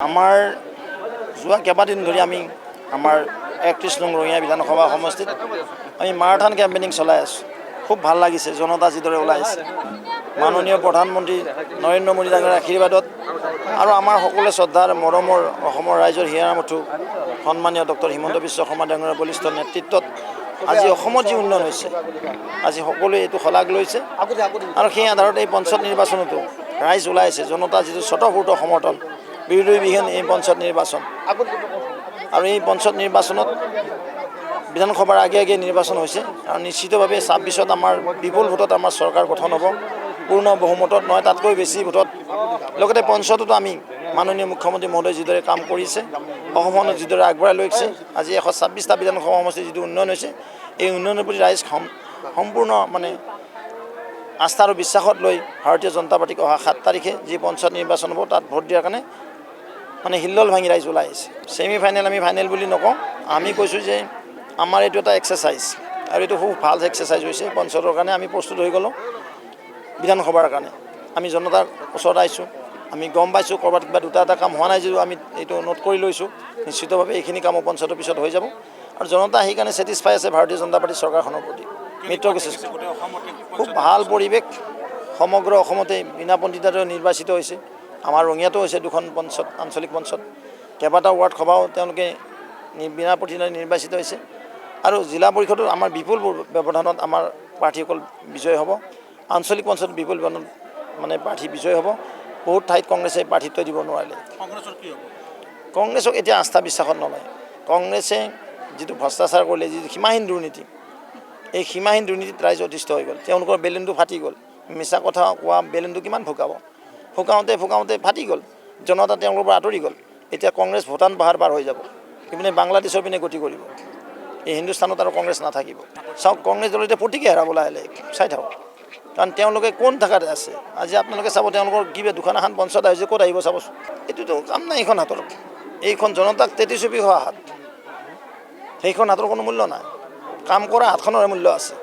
আমাৰ যোৱা কেইবাদিন ধৰি আমি আমাৰ ৩১ নং ৰঙিয়া বিধানসভা সমষ্টিত আমি মাৰাথন কেম্পেইনিং চলাই আছোঁ। খুব ভাল লাগিছে, জনতা যিদৰে ওলাই আহিছে। মাননীয় প্ৰধানমন্ত্ৰী নৰেন্দ্ৰ মোদী ডাঙৰীয়াৰ আশীৰ্বাদত আৰু আমাৰ সকলোৱে শ্ৰদ্ধাৰ মৰমৰ অসমৰ ৰাইজৰ হিয়াৰ মুঠু সন্মানীয় ডক্টৰ হিমন্ত বিশ্ব শৰ্মা ডাঙৰীয়াৰ বলিষ্ঠ নেতৃত্বত আজি অসমত যি উন্নয়ন হৈছে, আজি সকলোৱে এইটো শলাগ লৈছে। আৰু সেই আধাৰত এই পঞ্চায়ত নিৰ্বাচনতো ৰাইজ ওলাই আহিছে, জনতা যিটো স্বতঃস্ফূৰ্ত সমৰ্থন, বিৰোধীবিহীন এই পঞ্চায়ত নিৰ্বাচন। আৰু এই পঞ্চায়ত নিৰ্বাচনত বিধানসভাৰ আগে আগে নিৰ্বাচন হৈছে আৰু নিশ্চিতভাৱে ২৬ত আমাৰ বিপুল ভোটত আমাৰ চৰকাৰ গঠন হ'ব, পূৰ্ণ বহুমতত নহয় তাতকৈ বেছি ভোটত। লগতে পঞ্চায়ততো আমি মাননীয় মুখ্যমন্ত্ৰী মহোদয় যিদৰে কাম কৰিছে, অসমখনক যিদৰে আগবঢ়াই লৈছে, আজি ১২৬টা বিধানসভা সমষ্টিৰ যিটো উন্নয়ন হৈছে, এই উন্নয়নৰ প্ৰতি ৰাইজ সম্পূৰ্ণ আস্থা আৰু বিশ্বাসত লৈ ভাৰতীয় জনতা পাৰ্টীক অহা ৭ তাৰিখে যি পঞ্চায়ত নিৰ্বাচন হ'ব তাত ভোট দিয়াৰ কাৰণে হিল্লোল ভাঙি ৰাইজ ওলাই আহিছে। ছেমি ফাইনেল আমি ফাইনেল বুলি নকওঁ, আমি কৈছোঁ যে আমাৰ এইটো এটা এক্সাৰচাইজ আৰু এইটো খুব ভাল এক্সাৰচাইজ হৈছে। পঞ্চায়তৰ কাৰণে আমি প্ৰস্তুত হৈ গ'লোঁ, বিধানসভাৰ কাৰণে আমি জনতাৰ ওচৰত আহিছোঁ। আমি গম পাইছোঁ ক'ৰবাত কিবা দুটা এটা কাম হোৱা নাই যদিও আমি এইটো নোট কৰি লৈছোঁ। নিশ্চিতভাৱে এইখিনি কামো পঞ্চায়তৰ পিছত হৈ যাব আৰু জনতা সেইকাৰণে ছেটিছফাই আছে ভাৰতীয় জনতা পাৰ্টী চৰকাৰখনৰ প্ৰতি। মিত্ৰ কিছু খুব ভাল পৰিৱেশ, সমগ্ৰ অসমতে বিনা পণ্ডিতাৰে নিৰ্বাচিত হৈছে। আমাৰ ৰঙিয়াতো হৈছে দুখন পঞ্চায়ত, আঞ্চলিক পঞ্চায়ত, কেইবাটাও ৱাৰ্ড সভাও তেওঁলোকে বিনা প্ৰতিদ্বন্দ্বিতাৰে নিৰ্বাচিত হৈছে। আৰু জিলা পৰিষদত আমাৰ বিপুল ব্যৱধানত আমাৰ প্ৰাৰ্থীসকল বিজয় হ'ব। আঞ্চলিক পঞ্চায়ত বিপুল ব্যৱধানত প্ৰাৰ্থী বিজয় হ'ব। বহুত ঠাইত কংগ্ৰেছে প্ৰাৰ্থিত্ব দিব নোৱাৰিলে। কংগ্ৰেছক এতিয়া আস্থা বিশ্বাসত নলয়। কংগ্ৰেছে যিটো ভ্ৰষ্টাচাৰ কৰিলে, যিটো সীমাহীন দুৰ্নীতি, এই সীমাহীন দুৰ্নীতিত ৰাইজ অতিষ্ঠ হৈ গ'ল। তেওঁলোকৰ বেলুনটো ফাটি গ'ল। মিছা কথা কোৱা বেলুনটো কিমান ফুকাব, ফুকাওঁতে ফাটি গ'ল। জনতা তেওঁলোকৰ পৰা আঁতৰি গ'ল। এতিয়া কংগ্ৰেছ ভূটান পাহাৰ পাৰ হৈ যাব, ইপিনে বাংলাদেশৰ পিনে গতি কৰিব। এই হিন্দুস্তানত আৰু কংগ্ৰেছ নাথাকিব। চাওক, কংগ্ৰেছ দল এতিয়া প্ৰতিকে হেৰাব লাহে লাহে, চাই থাকক। কাৰণ তেওঁলোকে কোন থাকাত আছে, আজি আপোনালোকে চাব তেওঁলোকৰ কিবা দুখন এখন পঞ্চায়ত আহিছে, ক'ত আহিব চাবচোন। এইটোতো কাম নাই এইখন হাতৰ। এইখন জনতাক ৩৩ হোৱা হাত, সেইখন হাতৰ কোনো মূল্য নাই। কাম কৰা হাতখনৰে মূল্য আছে।